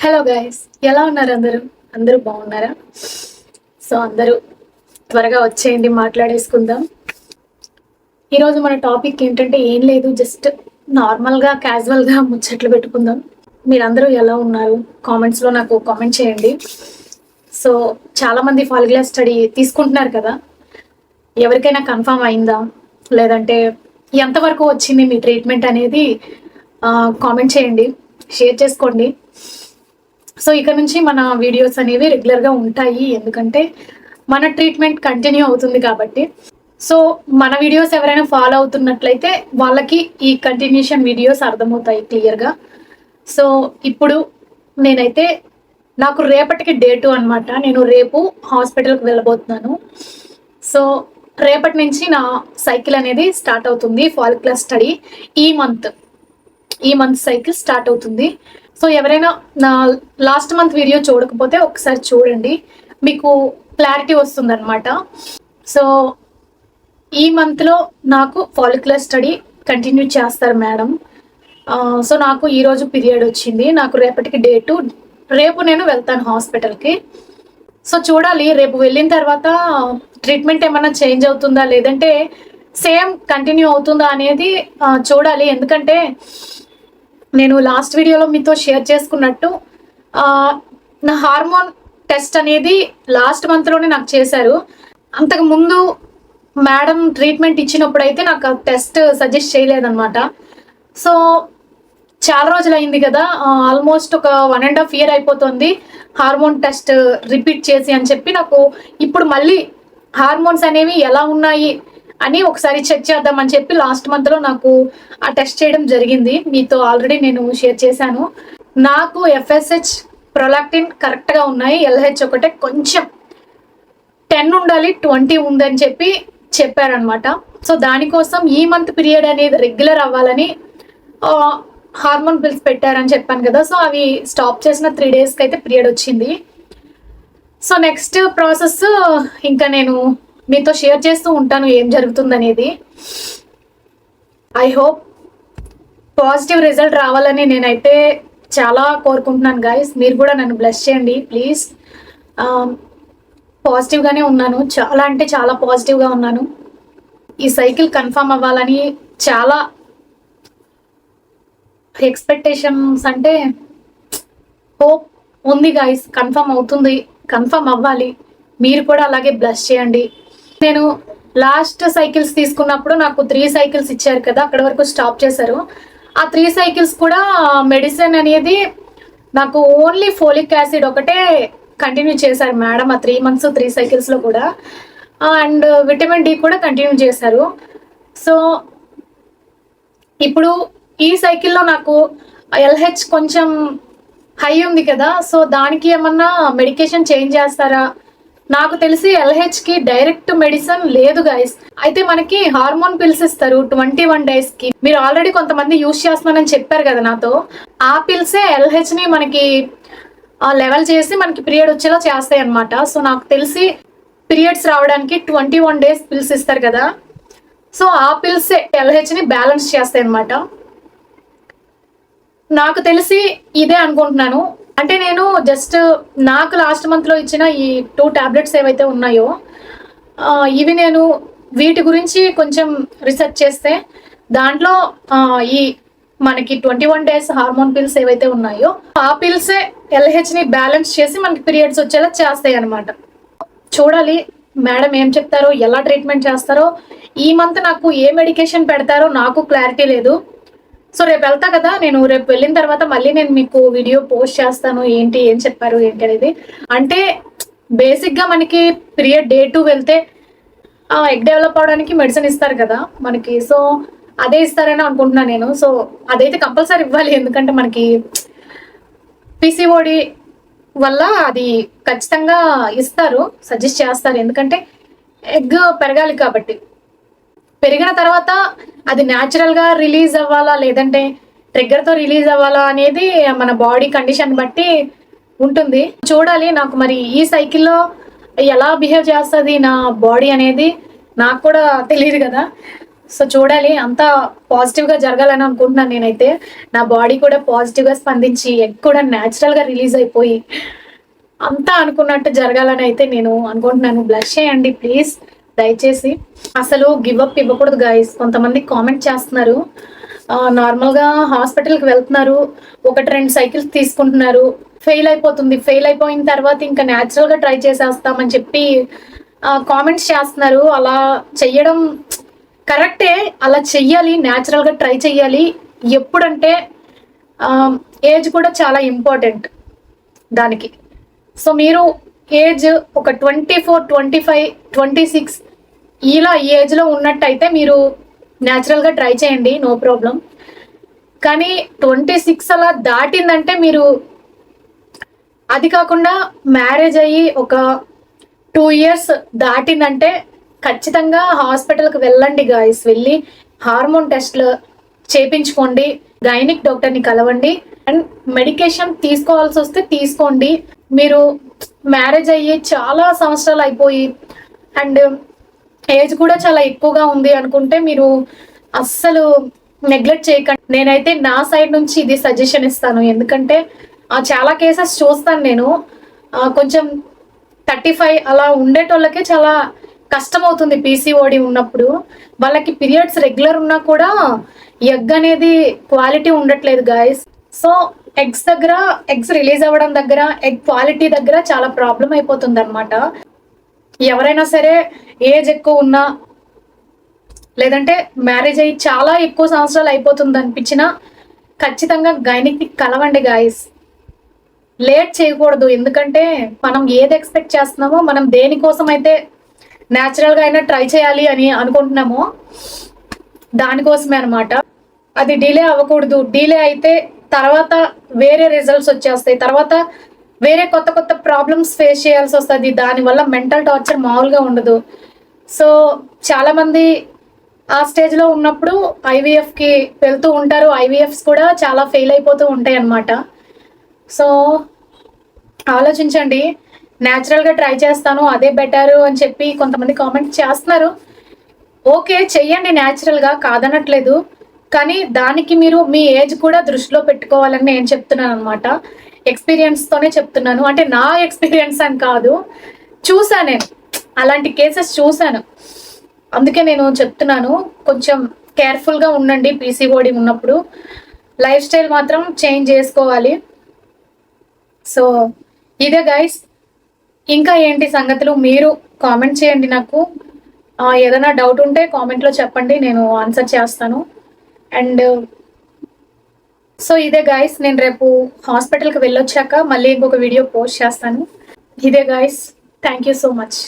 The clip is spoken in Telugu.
హలో గైస్, ఎలా ఉన్నారు అందరూ? అందరూ బాగున్నారా? సో అందరూ త్వరగా వచ్చేయండి, మాట్లాడేసుకుందాం. ఈరోజు మన టాపిక్ ఏంటంటే ఏం లేదు, జస్ట్ నార్మల్గా క్యాజువల్గా ముచ్చట్లు పెట్టుకుందాం. మీరందరూ ఎలా ఉన్నారు? కామెంట్స్లో నాకు కామెంట్ చేయండి. సో చాలామంది ఫాలిక్యులర్ స్టడీ తీసుకుంటున్నారు కదా, ఎవరికైనా కన్ఫర్మ్ అయిందా, లేదంటే ఎంతవరకు వచ్చింది మీ ట్రీట్మెంట్ అనేది కామెంట్ చేయండి, షేర్ చేసుకోండి. సో ఇక్కడ నుంచి మన వీడియోస్ అనేవి రెగ్యులర్గా ఉంటాయి, ఎందుకంటే మన ట్రీట్మెంట్ కంటిన్యూ అవుతుంది కాబట్టి. సో మన వీడియోస్ ఎవరైనా ఫాలో అవుతున్నట్లయితే వాళ్ళకి ఈ కంటిన్యూషన్ వీడియోస్ అర్థమవుతాయి క్లియర్గా. సో ఇప్పుడు నేనైతే నాకు రేపటికి డేటు అనమాట. నేను రేపు హాస్పిటల్కి వెళ్ళబోతున్నాను. సో రేపటి నుంచి నా సైకిల్ అనేది స్టార్ట్ అవుతుంది, ఫాలిక్యులర్ స్టడీ. ఈ మంత్ సైకిల్ స్టార్ట్ అవుతుంది. సో ఎవరైనా నా లాస్ట్ మంత్ వీడియో చూడకపోతే ఒకసారి చూడండి, మీకు క్లారిటీ వస్తుంది అనమాట. సో ఈ మంత్లో నాకు ఫాలిక్యులర్ స్టడీ కంటిన్యూ చేస్తారు మేడం. సో నాకు ఈరోజు పీరియడ్ వచ్చింది, నాకు రేపటికి డేటు. రేపు నేను వెళ్తాను హాస్పిటల్కి. సో చూడాలి రేపు వెళ్ళిన తర్వాత ట్రీట్మెంట్ ఏమన్నా చేంజ్ అవుతుందా, లేదంటే సేమ్ కంటిన్యూ అవుతుందా అనేది చూడాలి. ఎందుకంటే నేను లాస్ట్ వీడియోలో మీతో షేర్ చేసుకున్నట్టు నా హార్మోన్ టెస్ట్ అనేది లాస్ట్ మంత్లోనే నాకు చేశారు. అంతకు ముందు మేడం ట్రీట్మెంట్ ఇచ్చినప్పుడు అయితే నాకు ఆ టెస్ట్ సజెస్ట్ చేయలేదన్నమాట. సో చాలా రోజులు అయింది కదా, ఆల్మోస్ట్ ఒక 1.5 year అయిపోతుంది హార్మోన్ టెస్ట్ రిపీట్ చేసి అని చెప్పి. నాకు ఇప్పుడు మళ్ళీ హార్మోన్స్ అనేవి ఎలా ఉన్నాయి అని ఒకసారి చెక్ చేద్దామని చెప్పి లాస్ట్ మంత్లో నాకు ఆ టెస్ట్ చేయడం జరిగింది. మీతో ఆల్రెడీ నేను షేర్ చేశాను. నాకు ఎఫ్ఎస్హెచ్, ప్రొలాక్టిన్ కరెక్ట్గా ఉన్నాయి. ఎల్హెచ్ ఒకటే కొంచెం 10 ఉండాలి, 20 ఉందని చెప్పి చెప్పారనమాట. సో దానికోసం ఈ మంత్ పీరియడ్ అనేది రెగ్యులర్ అవ్వాలని హార్మోన్ పిల్స్ పెట్టారని చెప్పాను కదా. సో అవి స్టాప్ చేసిన 3 daysకి అయితే పీరియడ్ వచ్చింది. సో నెక్స్ట్ ప్రాసెస్ ఇంకా నేను మీతో షేర్ చేస్తూ ఉంటాను ఏం జరుగుతుందనేది. ఐ హోప్ పాజిటివ్ రిజల్ట్ రావాలని నేనైతే చాలా కోరుకుంటున్నాను గైస్. మీరు కూడా నన్ను బ్లెస్ చేయండి ప్లీజ్. పాజిటివ్గానే ఉన్నాను, చాలా అంటే చాలా పాజిటివ్గా ఉన్నాను. ఈ సైకిల్ కన్ఫర్మ్ అవ్వాలని చాలా ఎక్స్పెక్టేషన్స్, అంటే హోప్ ఉంది గైస్. కన్ఫర్మ్ అవుతుంది, కన్ఫర్మ్ అవ్వాలి. మీరు కూడా అలాగే బ్లెస్ చేయండి. నేను లాస్ట్ సైకిల్స్ తీసుకున్నప్పుడు నాకు 3 cycles ఇచ్చారు కదా, అక్కడ వరకు స్టాప్ చేశారు. ఆ 3 cycles కూడా మెడిసిన్ అనేది నాకు ఓన్లీ ఫోలిక్ యాసిడ్ ఒకటే కంటిన్యూ చేశారు మేడం. ఆ 3 months 3 cyclesలో కూడా, అండ్ విటమిన్ డి కూడా కంటిన్యూ చేశారు. సో ఇప్పుడు ఈ సైకిల్లో నాకు ఎల్హెచ్ కొంచెం హై ఉంది కదా, సో దానికి ఏమన్నా మెడికేషన్ చేంజ్ చేస్తారా? నాకు తెలిసి ఎల్హెచ్కి డైరెక్ట్ మెడిసిన్ లేదు గైస్. అయితే మనకి హార్మోన్ పిల్స్ ఇస్తారు 21 daysకి. మీరు ఆల్రెడీ కొంతమంది యూజ్ చేస్తున్నారని చెప్పారు కదా నాతో. ఆ పిల్సే ఎల్హెచ్ని మనకి లెవెల్ చేసి మనకి పీరియడ్ వచ్చేలా చేస్తాయి అనమాట. సో నాకు తెలిసి పీరియడ్స్ రావడానికి 21 days పిల్స్ ఇస్తారు కదా, సో ఆ పిల్సే ఎల్హెచ్ని బ్యాలెన్స్ చేస్తాయి అనమాట. నాకు తెలిసి ఇదే అనుకుంటున్నాను. అంటే నేను జస్ట్ నాకు లాస్ట్ మంత్లో ఇచ్చిన ఈ 2 tablets ఏవైతే ఉన్నాయో ఇవి నేను వీటి గురించి కొంచెం రీసెర్చ్ చేస్తే దాంట్లో ఈ మనకి 21 days హార్మోన్ పిల్స్ ఏవైతే ఉన్నాయో ఆ పిల్సే ఎల్హెచ్ని బ్యాలెన్స్ చేసి మనకి పీరియడ్స్ వచ్చేలా చేస్తాయి అనమాట. చూడాలి మేడం ఏం చెప్తారో, ఎలా ట్రీట్మెంట్ చేస్తారో. ఈ మంత్ నాకు ఏ మెడికేషన్ పెడతారో నాకు క్లారిటీ లేదు. సో రేపు వెళ్తా కదా, నేను రేపు వెళ్ళిన తర్వాత మళ్ళీ నేను మీకు వీడియో పోస్ట్ చేస్తాను ఏం చెప్పారు ఏంటి అనేది. అంటే బేసిక్గా మనకి పీరియడ్ డే 2 వెళ్తే ఎగ్ డెవలప్ అవడానికి మెడిసిన్ ఇస్తారు కదా మనకి, సో అదే ఇస్తారని అనుకుంటున్నాను నేను. సో అదైతే కంపల్సరీ ఇవ్వాలి, ఎందుకంటే మనకి పిసిఓడి వల్ల అది ఖచ్చితంగా ఇస్తారు, సజెస్ట్ చేస్తారు. ఎందుకంటే ఎగ్ పెరగాలి కాబట్టి. పెరిగిన తర్వాత అది న్యాచురల్గా రిలీజ్ అవ్వాలా, లేదంటే ట్రిగ్గర్తో రిలీజ్ అవ్వాలా అనేది మన బాడీ కండిషన్ బట్టి ఉంటుంది. చూడాలి నాకు మరి ఈ సైకిల్లో ఎలా బిహేవ్ చేస్తుంది నా బాడీ అనేది నాకు కూడా తెలియదు కదా. సో చూడాలి, అంతా పాజిటివ్గా జరగాలని అనుకుంటున్నాను నేనైతే. నా బాడీ కూడా పాజిటివ్గా స్పందించి ఎగ్ కూడా న్యాచురల్గా రిలీజ్ అయిపోయి అంతా అనుకున్నట్టు జరగాలని అయితే నేను అనుకుంటున్నాను. బ్లష్ చేయండి ప్లీజ్ దయచేసి. అసలు గివ్ అప్ ఇవ్వకూడదు గైస్. కొంతమంది కామెంట్ చేస్తున్నారు, నార్మల్గా హాస్పిటల్కి వెళ్తున్నారు, 1-2 సైకిల్స్ తీసుకుంటున్నారు, ఫెయిల్ అయిపోతుంది, ఫెయిల్ అయిపోయిన తర్వాత ఇంకా న్యాచురల్గా ట్రై చేసేస్తామని చెప్పి కామెంట్స్ చేస్తున్నారు. అలా చెయ్యడం కరెక్టే, అలా చెయ్యాలి, న్యాచురల్గా ట్రై చెయ్యాలి. ఎప్పుడంటే ఏజ్ కూడా చాలా ఇంపార్టెంట్ దానికి. సో మీరు ఏజ్ ఒక 24, 25, 26 ఇలా ఈ ఏజ్లో ఉన్నట్టయితే మీరు న్యాచురల్గా ట్రై చేయండి, నో ప్రాబ్లం. కానీ 26 అలా దాటిందంటే మీరు, అది కాకుండా మ్యారేజ్ అయ్యి ఒక 2 years దాటిందంటే ఖచ్చితంగా హాస్పిటల్కి వెళ్ళండి గాయస్. వెళ్ళి హార్మోన్ టెస్ట్లు చేయించుకోండి, గైనిక్ డాక్టర్ని కలవండి, అండ్ మెడికేషన్ తీసుకోవాల్సి వస్తే తీసుకోండి. మీరు మ్యారేజ్ అయ్యి చాలా సంవత్సరాలు అయిపోయి అండ్ ఏజ్ కూడా చాలా ఎక్కువగా ఉంది అనుకుంటే మీరు అస్సలు నెగ్లెక్ట్ చేయకండి. నేనైతే నా సైడ్ నుంచి ఇది సజెషన్ ఇస్తాను. ఎందుకంటే చాలా కేసెస్ చూస్తాను నేను. కొంచెం 35 అలా ఉండేటోళ్ళకే చాలా కష్టం అవుతుంది పీసీఓడి ఉన్నప్పుడు. వాళ్ళకి పీరియడ్స్ రెగ్యులర్ ఉన్నా కూడా ఎగ్ అనేది క్వాలిటీ ఉండట్లేదు గాయస్. సో ఎగ్స్ రిలీజ్ అవ్వడం దగ్గర, ఎగ్ క్వాలిటీ దగ్గర చాలా ప్రాబ్లం అయిపోతుంది అనమాట. ఎవరైనా సరే ఏజ్ ఎక్కువ ఉన్నా, లేదంటే మ్యారేజ్ అయ్యి చాలా ఎక్కువ సంవత్సరాలు అయిపోతుంది అనిపించినా ఖచ్చితంగా గైనిక్ని కలవండి గాయస్. లేట్ చేయకూడదు. ఎందుకంటే మనం ఏది ఎక్స్పెక్ట్ చేస్తున్నామో, మనం దేనికోసం అయితే న్యాచురల్గా అయినా ట్రై చేయాలి అని అనుకుంటున్నామో దానికోసమే అనమాట. అది డిలే అవ్వకూడదు. డిలే అయితే తర్వాత వేరే రిజల్ట్స్ వచ్చేస్తాయి, తర్వాత వేరే కొత్త కొత్త ప్రాబ్లమ్స్ ఫేస్ చేయాల్సి వస్తుంది. దానివల్ల మెంటల్ టార్చర్ మామూలుగా ఉండదు. సో చాలామంది ఆ స్టేజ్లో ఉన్నప్పుడు ఐవీఎఫ్కి వెళ్తూ ఉంటారు. ఐవీఎఫ్స్ కూడా చాలా ఫెయిల్ అయిపోతూ ఉంటాయి అన్నమాట. సో ఆలోచించండి. న్యాచురల్గా ట్రై చేస్తాను, అదే బెటరు అని చెప్పి కొంతమంది కామెంట్ చేస్తున్నారు. ఓకే, చెయ్యండి న్యాచురల్గా, కాదనట్లేదు. కానీ దానికి మీరు మీ ఏజ్ కూడా దృష్టిలో పెట్టుకోవాలని నేను చెప్తున్నాను అనమాట. ఎక్స్పీరియన్స్తోనే చెప్తున్నాను. అంటే నా ఎక్స్పీరియన్స్ అని కాదు, చూసాను నేను, అలాంటి కేసెస్ చూశాను, అందుకే నేను చెప్తున్నాను. కొంచెం కేర్ఫుల్గా ఉండండి పీసీఓడి ఉన్నప్పుడు. లైఫ్ స్టైల్ మాత్రం చేంజ్ చేసుకోవాలి. సో ఇదే గైస్. ఇంకా ఏంటి సంగతులు మీరు కామెంట్ చేయండి నాకు. ఏదైనా డౌట్ ఉంటే కామెంట్లో చెప్పండి, నేను ఆన్సర్ చేస్తాను. అండ్ సో ఇదే గైస్, నేను రేపు హాస్పిటల్కి వెళ్ళొచ్చాక మళ్ళీ ఇంకొక వీడియో పోస్ట్ చేస్తాను. ఇదే guys, thank you so much.